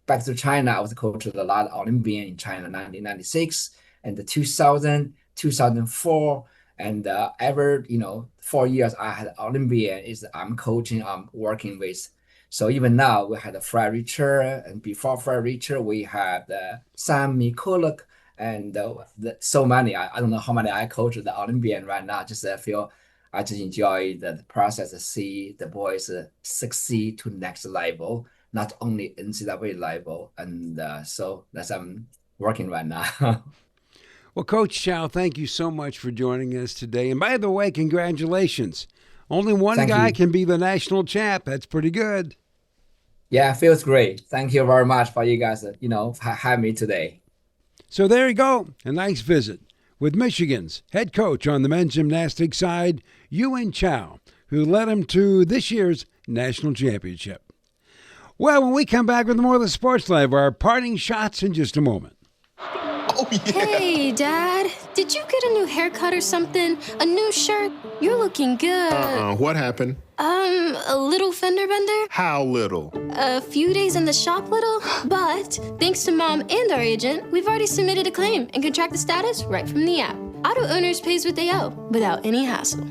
back to China. I was coaching a lot of Olympian in China, 1996 and 2000, 2004, and every 4 years I had Olympian I'm coaching, I'm working with. So even now we had Fred Richer, and before Fred Richer we had Sam Mikulak, and so many. I don't know how many I coach the Olympian right now. I just enjoy the process to see the boys succeed to next level, not only NCAA level. And so that's I'm working right now. Well, Coach Xiao, thank you so much for joining us today. And by the way, congratulations. Only one guy can be the national champ. That's pretty good. Yeah, it feels great. Thank you very much for you guys, have me today. So there you go. A nice visit with Michigan's head coach on the men's gymnastics side, Yuan Xiao, who led him to this year's national championship. Well, when we come back with more of the Sports Live, our parting shots in just a moment. Oh, yeah. Hey, Dad. Did you get a new haircut or something? A new shirt? You're looking good. What happened? A little fender bender. How little? A few days in the shop little. But thanks to Mom and our agent, we've already submitted a claim and can track the status right from the app. Auto owners pays what they owe without any hassle.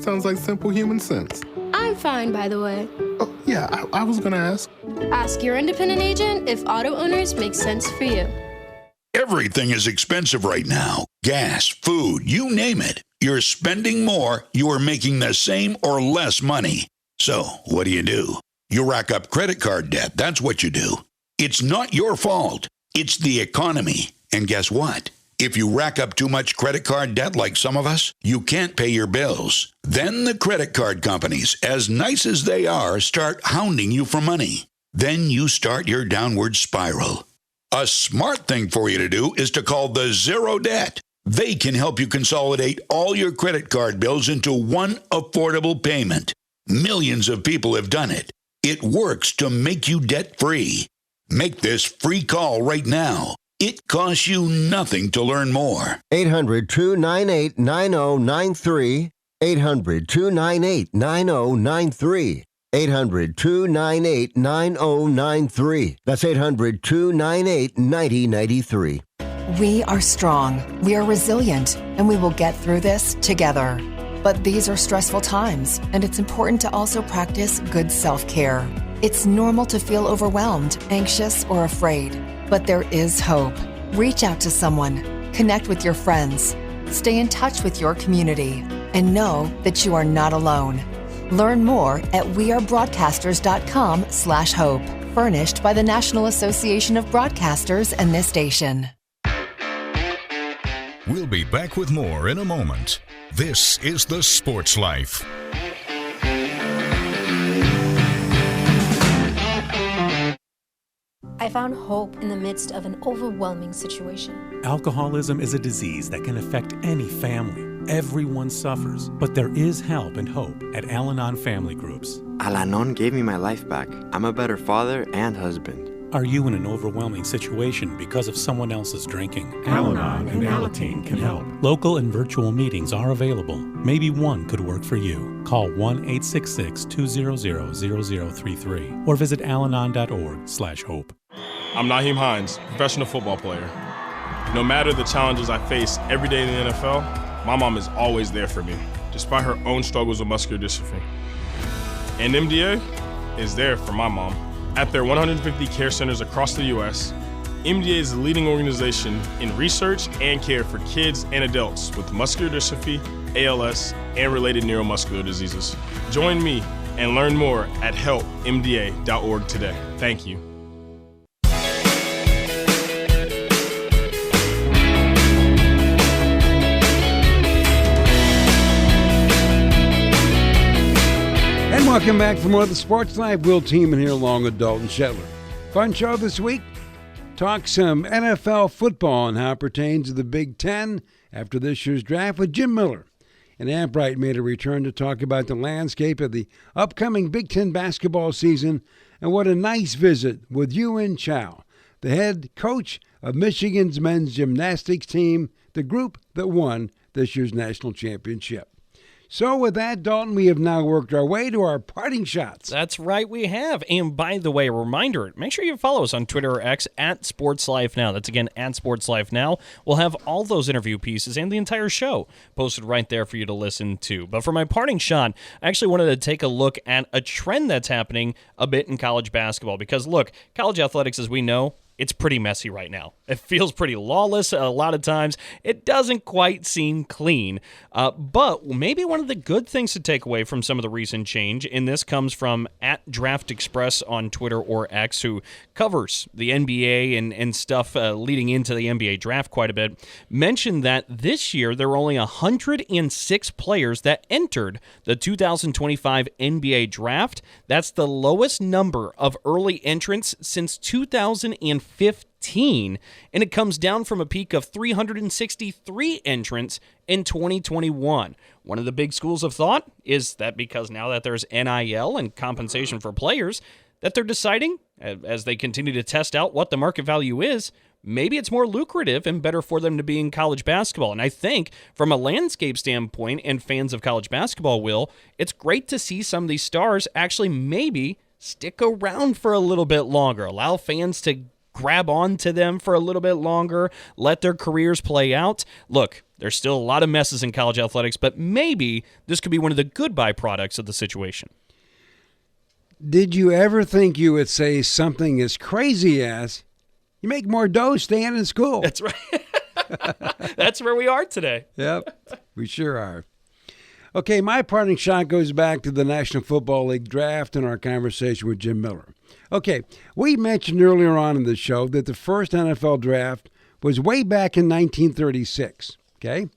Sounds like simple human sense. I'm fine, by the way. Oh, yeah, I was going to ask. Ask your independent agent if auto owners make sense for you. Everything is expensive right now. Gas, food, you name it. You're spending more, you are making the same or less money. So, what do? You rack up credit card debt. That's what you do. It's not your fault. It's the economy. And guess what? If you rack up too much credit card debt like some of us, you can't pay your bills. Then the credit card companies, as nice as they are, start hounding you for money. Then you start your downward spiral. A smart thing for you to do is to call the Zero Debt. They can help you consolidate all your credit card bills into one affordable payment. Millions of people have done it. It works to make you debt-free. Make this free call right now. It costs you nothing to learn more. 800-298-9093. 800-298-9093. 800-298-9093. That's 800-298-9093. We are strong, we are resilient, and we will get through this together. But these are stressful times, and it's important to also practice good self-care. It's normal to feel overwhelmed, anxious, or afraid, but there is hope. Reach out to someone, connect with your friends, stay in touch with your community, and know that you are not alone. Learn more at wearebroadcasters.com/hope. Furnished by the National Association of Broadcasters and this station. We'll be back with more in a moment. This is The Sports Life. I found hope in the midst of an overwhelming situation. Alcoholism is a disease that can affect any family. Everyone suffers, but there is help and hope at Al-Anon Family Groups. Al-Anon gave me my life back. I'm a better father and husband. Are you in an overwhelming situation because of someone else's drinking? Al-Anon and Alateen can help. Local and virtual meetings are available. Maybe one could work for you. Call 1-866-200-0033 or visit alanon.org/hope. I'm Naheem Hines, professional football player. No matter the challenges I face every day in the NFL, my mom is always there for me, despite her own struggles with muscular dystrophy. And MDA is there for my mom. At their 150 care centers across the U.S., MDA is the leading organization in research and care for kids and adults with muscular dystrophy, ALS, and related neuromuscular diseases. Join me and learn more at helpmda.org today. Thank you. And welcome back for more of the Sports Live. Will Tiemann here along with Dalton Shetler. Fun show this week. Talk some NFL football and how it pertains to the Big Ten after this year's draft with Jim Miller. And Ant Wright made a return to talk about the landscape of the upcoming Big Ten basketball season and what a nice visit with Yuan Xiao, the head coach of Michigan's men's gymnastics team, the group that won this year's national championship. So with that, Dalton, we have now worked our way to our parting shots. That's right, we have. And by the way, a reminder, make sure you follow us on Twitter or X at SportsLifeNow. That's again at SportsLifeNow. We'll have all those interview pieces and the entire show posted right there for you to listen to. But for my parting shot, I actually wanted to take a look at a trend that's happening a bit in college basketball. Because look, college athletics, as we know, it's pretty messy right now. It feels pretty lawless a lot of times. It doesn't quite seem clean. But maybe one of the good things to take away from some of the recent change, and this comes from @DraftExpress on Twitter or X, who covers the NBA and stuff leading into the NBA draft quite a bit, mentioned that this year there were only 106 players that entered the 2025 NBA draft. That's the lowest number of early entrants since 2015, and it comes down from a peak of 363 entrants in 2021. One of the big schools of thought is that because now that there's NIL and compensation for players, that they're deciding, as they continue to test out what the market value is, maybe it's more lucrative and better for them to be in college basketball. And I think from a landscape standpoint and fans of college basketball, Will, it's great to see some of these stars actually maybe stick around for a little bit longer, allow fans to grab on to them for a little bit longer, let their careers play out. Look, there's still a lot of messes in college athletics, but maybe this could be one of the good byproducts of the situation. Did you ever think you would say something as crazy as, you make more dough staying in school? That's right. That's where we are today. Yep, we sure are. Okay, my parting shot goes back to the National Football League draft and our conversation with Jim Miller. Okay, we mentioned earlier on in the show that the first NFL draft was way back in 1936, okay?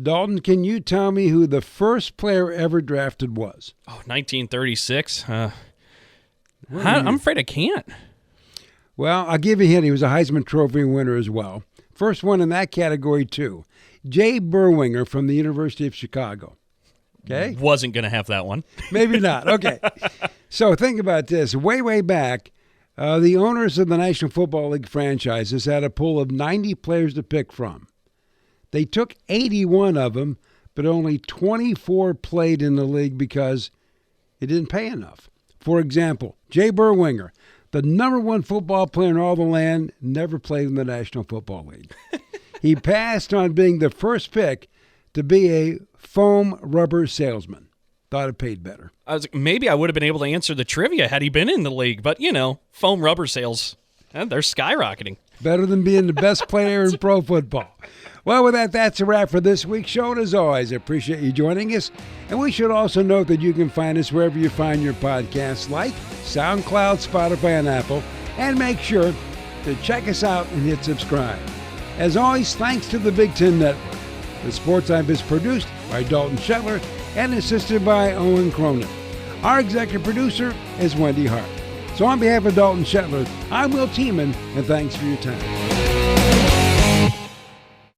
Dalton, can you tell me who the first player ever drafted was? Oh, 1936? I'm afraid I can't. Well, I'll give you a hint. He was a Heisman Trophy winner as well. First one in that category, too. Jay Berwinger from the University of Chicago. Okay? Wasn't going to have that one. Maybe not. Okay. So think about this. Way back, the owners of the National Football League franchises had a pool of 90 players to pick from. They took 81 of them, but only 24 played in the league because it didn't pay enough. For example, Jay Berwinger, the number one football player in all the land, never played in the National Football League. He passed on being the first pick to be a foam rubber salesman. Thought it paid better. Maybe I would have been able to answer the trivia had he been in the league, but, foam rubber sales, they're skyrocketing. Better than being the best player in pro football. Well, with that, that's a wrap for this week's show. And as always, I appreciate you joining us. And we should also note that you can find us wherever you find your podcasts, like SoundCloud, Spotify, and Apple. And make sure to check us out and hit subscribe. As always, thanks to the Big Ten Network. The Sports Live is produced by Dalton Shetler and assisted by Owen Cronin. Our executive producer is Wendy Hart. So on behalf of Dalton Shetler, I'm Will Tiemann, and thanks for your time.